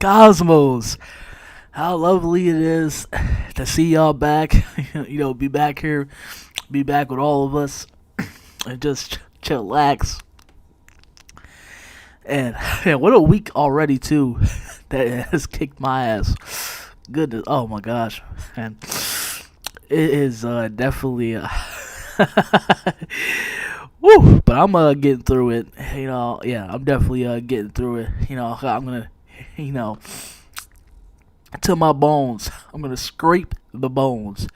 Cosmos. How lovely it is to see y'all back. Be back here, be back with all of us, and just chillax. And what a week already too that has kicked my ass. Goodness, oh my gosh, and it is definitely. Woo! But I'm getting through it. Yeah, I'm definitely getting through it. I'm gonna, you know, to my bones. I'm gonna scrape the bones,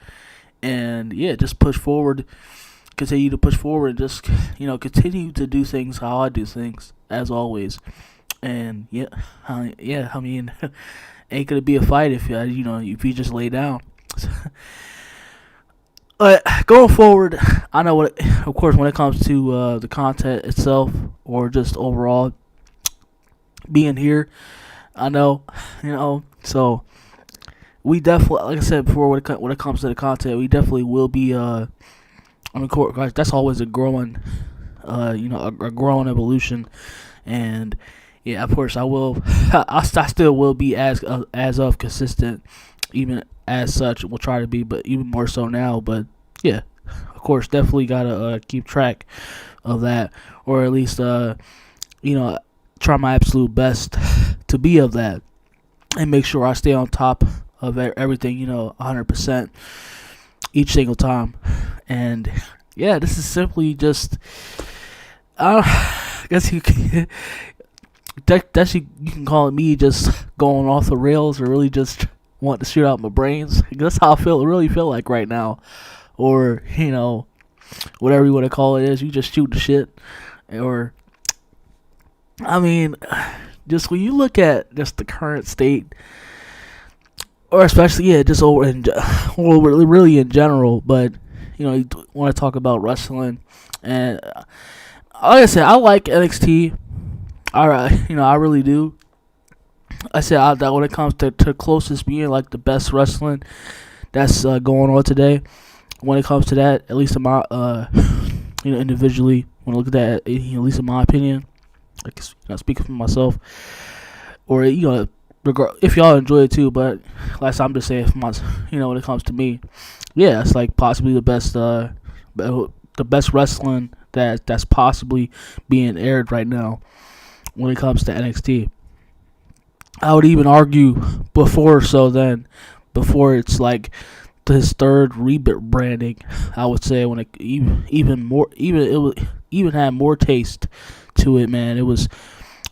and yeah, just push forward. Continue to push forward, and just continue to do things how I do things as always. And yeah, yeah. I mean, ain't gonna be a fight if if you just lay down. But going forward, I know of course, when it comes to the content itself or just overall being here, I know, so we definitely, like I said before, when it comes to the content, we definitely will be, guys, that's always a growing, a growing evolution, and yeah, of course, I will, I still will be as of consistent, even as such, we'll try to be, but even more so now. But yeah, of course, definitely gotta keep track of that, or at least try my absolute best to be of that, and make sure I stay on top of everything, 100% each single time. And yeah, this is simply just, I guess you can. You can call it me just going off the rails, or really just want to shoot out my brains. That's how really feel like right now, or whatever you want to call it is. You just shoot the shit, or I mean, just when you look at just the current state, or especially just really in general. But you want to talk about wrestling, and like I said, I like NXT. I really do. I said that when it comes to closest being like the best wrestling that's going on today, when it comes to that, at least in my individually, when I look at that, at least in my opinion, like speaking for myself, or if y'all enjoy it too, but last time I'm just saying for my, when it comes to me, yeah, it's like possibly the best wrestling that's possibly being aired right now when it comes to NXT. I would even argue before it's like his third rebranding. I would say when it even had more taste to it, man. It was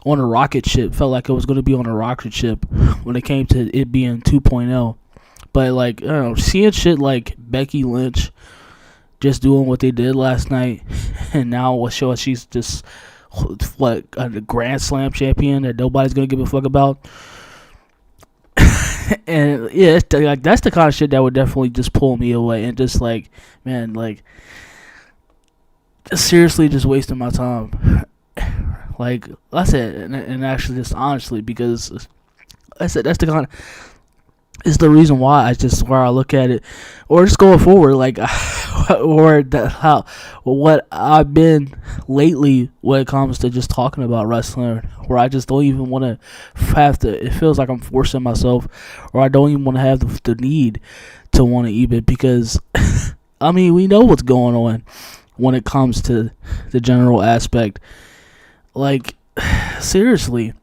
on a rocket ship. Felt like it was going to be on a rocket ship when it came to it being 2.0. But like, I don't know, seeing shit like Becky Lynch just doing what they did last night, and now what show she's just a Grand Slam champion that nobody's gonna give a fuck about. And yeah, that's the kind of shit that would definitely just pull me away, and just like, man, like, seriously, just wasting my time. Like I said, and actually, just honestly, because I said that's the kind of, it's the reason why where I look at it, or just going forward, like, or what I've been lately when it comes to just talking about wrestling, where I just don't even want to have to. It feels like I'm forcing myself, or I don't even want to have the need to want to even, because I mean, we know what's going on when it comes to the general aspect, like, seriously.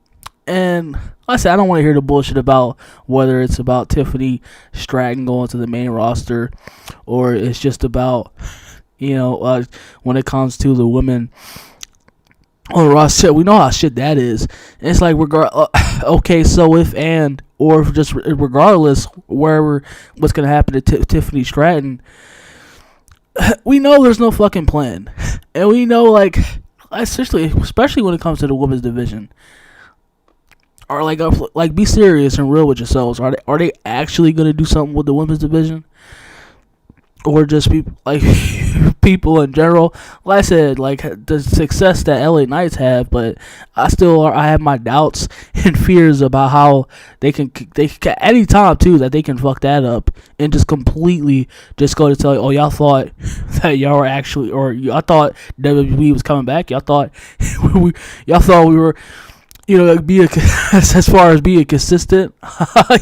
And like I said, I don't want to hear the bullshit about whether it's about Tiffany Stratton going to the main roster, or it's just about, when it comes to the women on the roster. We know how shit that is. And it's like, okay, so or just regardless, wherever, what's going to happen to Tiffany Stratton, we know there's no fucking plan. And we know, like, especially when it comes to the women's division, or like be serious and real with yourselves. Are they actually gonna do something with the women's division, or just people in general? Like I said, like the success that LA Knights have, but I have my doubts and fears about how they can at any time too, that they can fuck that up and just completely just go to tell you, oh, y'all thought that y'all were actually, or I thought WWE was coming back. Y'all thought y'all thought we were like be as far as being consistent.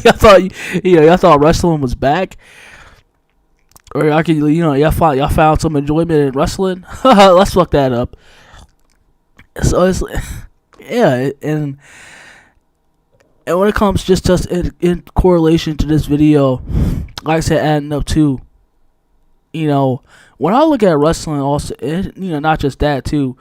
Y'all thought wrestling was back, or I could, y'all found some enjoyment in wrestling. Let's fuck that up. So it's yeah, and when it comes just in correlation to this video, like I said, adding up to, when I look at wrestling, also, not just that too,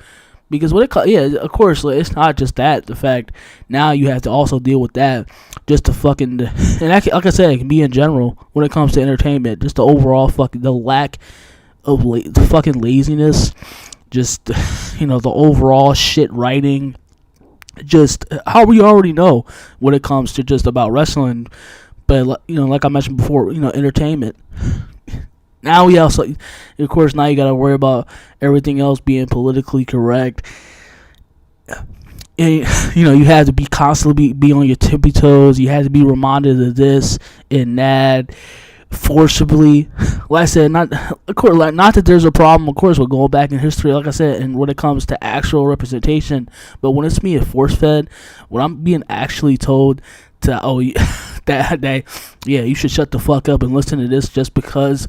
because of course, like, it's not just that. The fact now you have to also deal with that, just to fucking, and like I said, it can be in general when it comes to entertainment, just the overall the lack of the fucking laziness, just the overall shit writing, just how we already know when it comes to just about wrestling, but like I mentioned before, entertainment. Now we also, of course, now you gotta worry about everything else being politically correct, and you have to be constantly be on your tippy toes. You have to be reminded of this and that forcibly. Like I said, not of course, not that there's a problem. Of course, we're going back in history, like I said, and when it comes to actual representation. But when it's being force fed, when I'm being actually told to that you should shut the fuck up and listen to this just because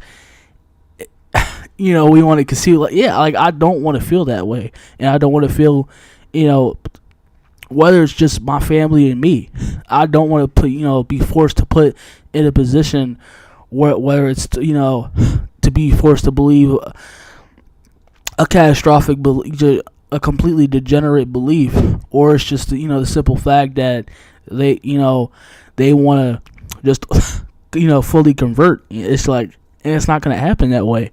we want to conceal. Like I don't want to feel that way, and I don't want to feel, whether it's just my family and me. I don't want to be forced to put in a position whether it's to be forced to believe a catastrophic a completely degenerate belief, or it's just the simple fact that they want to just fully convert. It's like, and it's not going to happen that way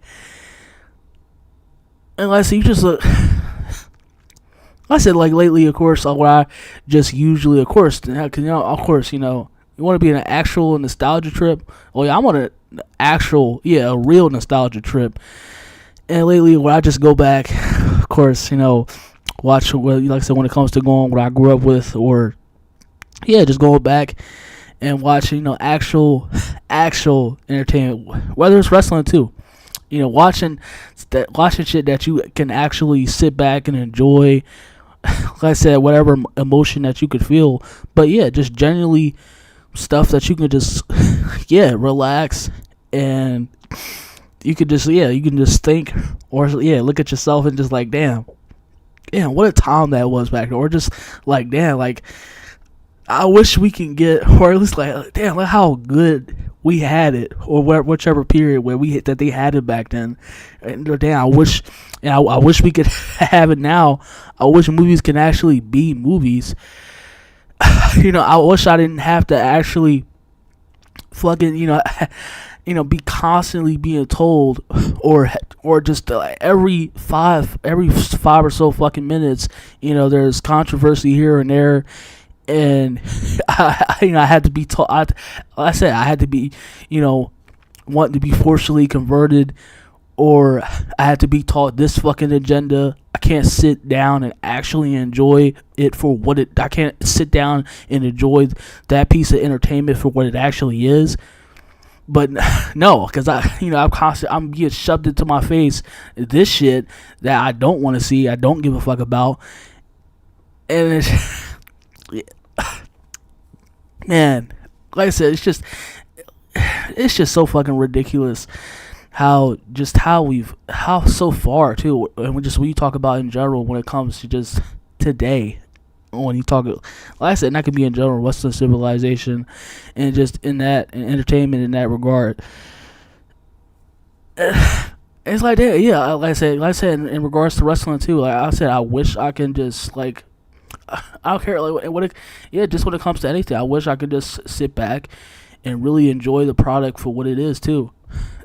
unless you just look. I said, like, lately, of course, what I just usually, of course, because you want to be in an actual nostalgia trip. Well, yeah, I'm on a real nostalgia trip. And lately, when I just go back, of course, watch, like I said, when it comes to going what I grew up with, or just going back and watch, actual entertainment, whether it's wrestling too. Watching shit that you can actually sit back and enjoy. Like I said, whatever emotion that you could feel, but just genuinely stuff that you can just relax, and you could just you can just think, or look at yourself and just like, damn, what a time that was back there, or just like, damn, like I wish we can get, or at least like, damn, look how good we had it, or whichever period where that they had it back then. And damn, I wish we could have it now. I wish movies can actually be movies. I wish I didn't have to actually fucking be constantly being told, or just every five or so fucking minutes, there's controversy here and there. And I had to be taught. I had to be, wanting to be forcibly converted, or I had to be taught this fucking agenda. I can't sit down and actually enjoy it for what it. I can't sit down and enjoy that piece of entertainment for what it actually is. But no, because I'm being shoved into my face this shit that I don't want to see. I don't give a fuck about, and it's. Man, like I said, it's just so fucking ridiculous how so far too, and when you talk about in general when it comes to just today, when you talk, like I said, that could be in general Western civilization, and just in that, and entertainment in that regard. It's like that, like I said, in regards to wrestling too. Like I said, I wish I can just like. I don't care just when it comes to anything. I wish I could just sit back and really enjoy the product for what it is too.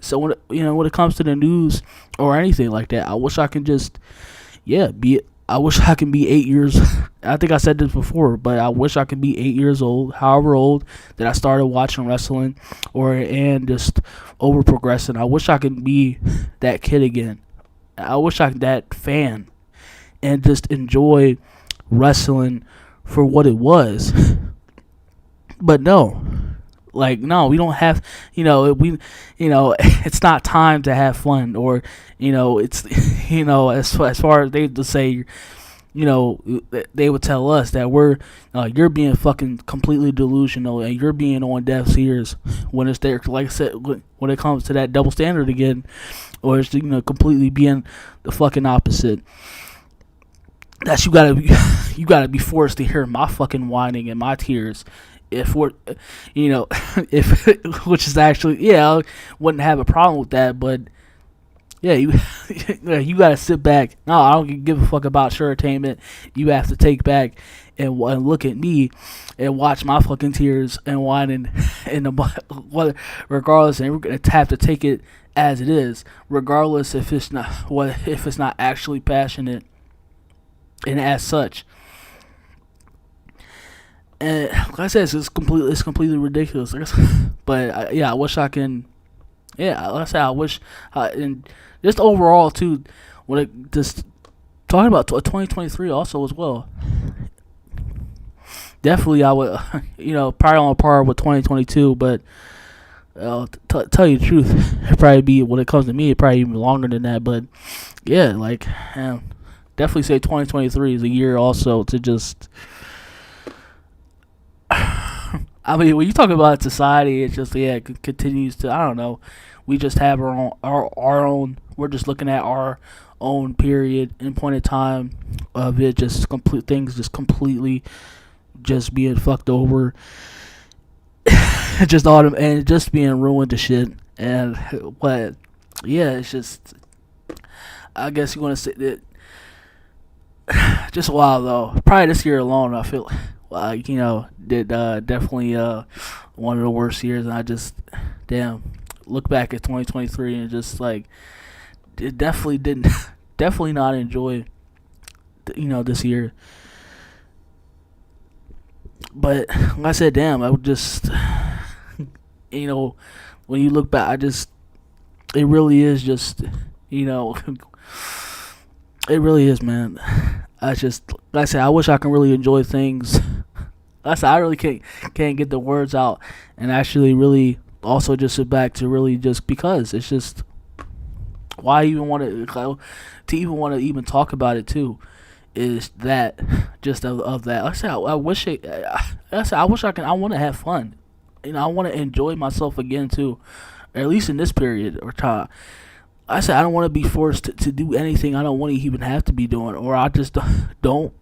So when it comes to the news or anything like that, I wish I can just I wish I can be 8 years. I think I said this before, but I wish I could be 8 years old, however old that I started watching wrestling, and just over progressing. I wish I could be that kid again. I wish I could that fan and just enjoy wrestling for what it was. But no, we don't have, it's not time to have fun, or it's, as far as they to say, they would tell us that you're being fucking completely delusional and you're being on deaf's ears when it's there. Like I said, when it comes to that double standard again, or it's completely being the fucking opposite. That you gotta be forced to hear my fucking whining and my tears. If we're, if which is actually I wouldn't have a problem with that, but yeah, you gotta sit back. No, I don't give a fuck about your entertainment. You have to take back and look at me and watch my fucking tears and whining and what, regardless. And we're gonna have to take it as it is, regardless if it's not actually passionate and as such. And like I said, it's completely ridiculous. But I wish I can. Yeah, like I said, I wish, and just overall too, when it just talking about 2023 also as well. Definitely, I would, probably on par with 2022, but tell you the truth, it'd probably be, when it comes to me, it'd probably even longer than that. But yeah, definitely say 2023 is a year also to just. I mean, when you talk about society, it's just it continues to. I don't know. We just have our own. We're just looking at our own period and point in time of it. Just completely just being fucked over. And just being ruined to shit. And but it's just. I guess you want to say that. Just a while though. Probably this year alone, I feel. Did definitely one of the worst years, and I just look back at 2023 and just it definitely not enjoy this year. But like I said, I would just when you look back, it really is just it really is, man. Like I said, I wish I can really enjoy things. I really can't get the words out and actually really also just sit back to really just because it's just why I even want to even talk about it too is that just of that. Like I said, I wish I want to have fun. I want to enjoy myself again too, or at least in this period or time. I said I don't want to be forced to do anything I don't want to even have to be doing, or I just don't.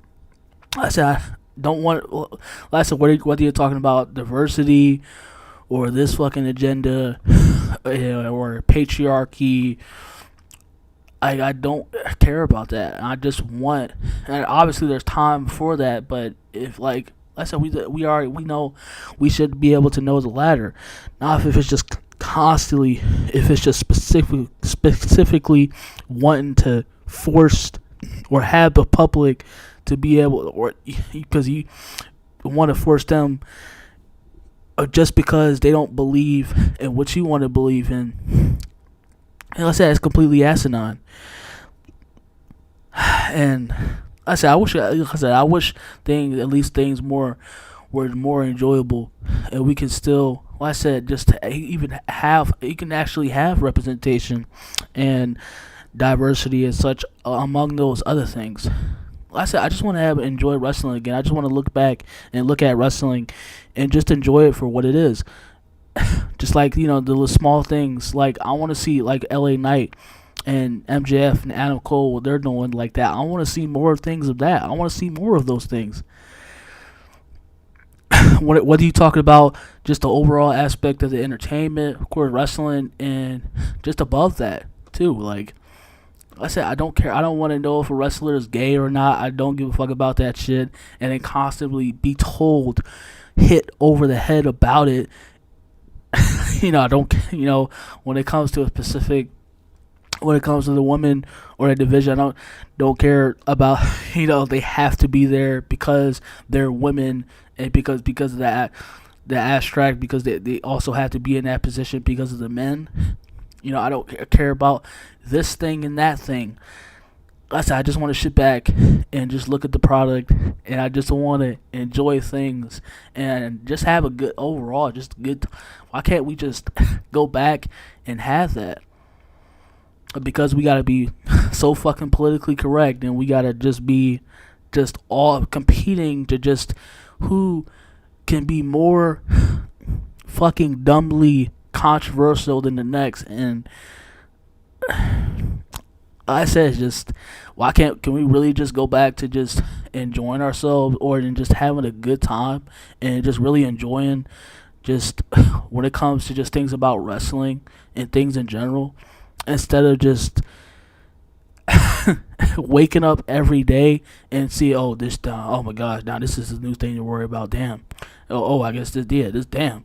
I said I don't want. Like I said, whether you're talking about diversity or this fucking agenda or patriarchy, I don't care about that. I just want, and obviously there's time for that. But if like I said, we know we should be able to know the latter, not if it's just constantly, if it's just specifically wanting to force or have the public to be able, or because you want to force them just because they don't believe in what you want to believe in. And like I said, it's completely asinine. And I said, I wish things were more enjoyable, and we can still, like I said, just even have, you can actually have representation and diversity and such among those other things. Like I said, I just want to enjoy wrestling again. I just want to look back and look at wrestling and just enjoy it for what it is. Just like, the little small things. Like, I want to see, like, LA Knight and MJF and Adam Cole, what they're doing like that. I want to see more things of that. I want to see more of those things. Whether you talking about just the overall aspect of the entertainment, of course, wrestling, and just above that, too. Like I said, I don't care. I don't want to know if a wrestler is gay or not. I don't give a fuck about that shit. And then constantly be told, hit over the head about it. I don't, when it comes to a specific, when it comes to the woman or a division, I don't care about, they have to be there because they're women, and because of that, the abstract, because they also have to be in that position because of the men. I don't care about this thing and that thing. I said, I just want to sit back and just look at the product, and I just want to enjoy things and just have a good overall, just good. Why can't we just go back and have that? Because we got to be so fucking politically correct, and we got to just be just all competing to just who can be more fucking dumbly controversial than the next. And I said, just why can we really just go back to just enjoying ourselves, or in just having a good time and just really enjoying just when it comes to just things about wrestling and things in general, instead of just waking up every day and see, oh, this, oh my gosh, now this is a new thing to worry about. Damn. I guess damn,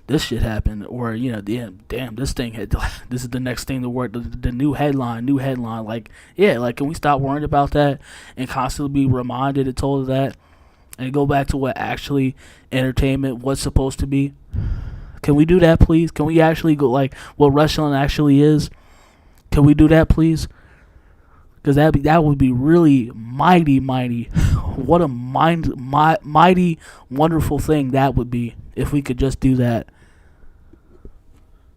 this shit happened, or damn, this thing had, this is the next thing to work. The new headline. Like, yeah, like, can we stop worrying about that and constantly be reminded and told of that, and go back to what actually entertainment was supposed to be? Can we do that, please? Can we actually go like what wrestling actually is? Can we do that, please? Because that would be really mighty. What a mighty, wonderful thing that would be if we could just do that.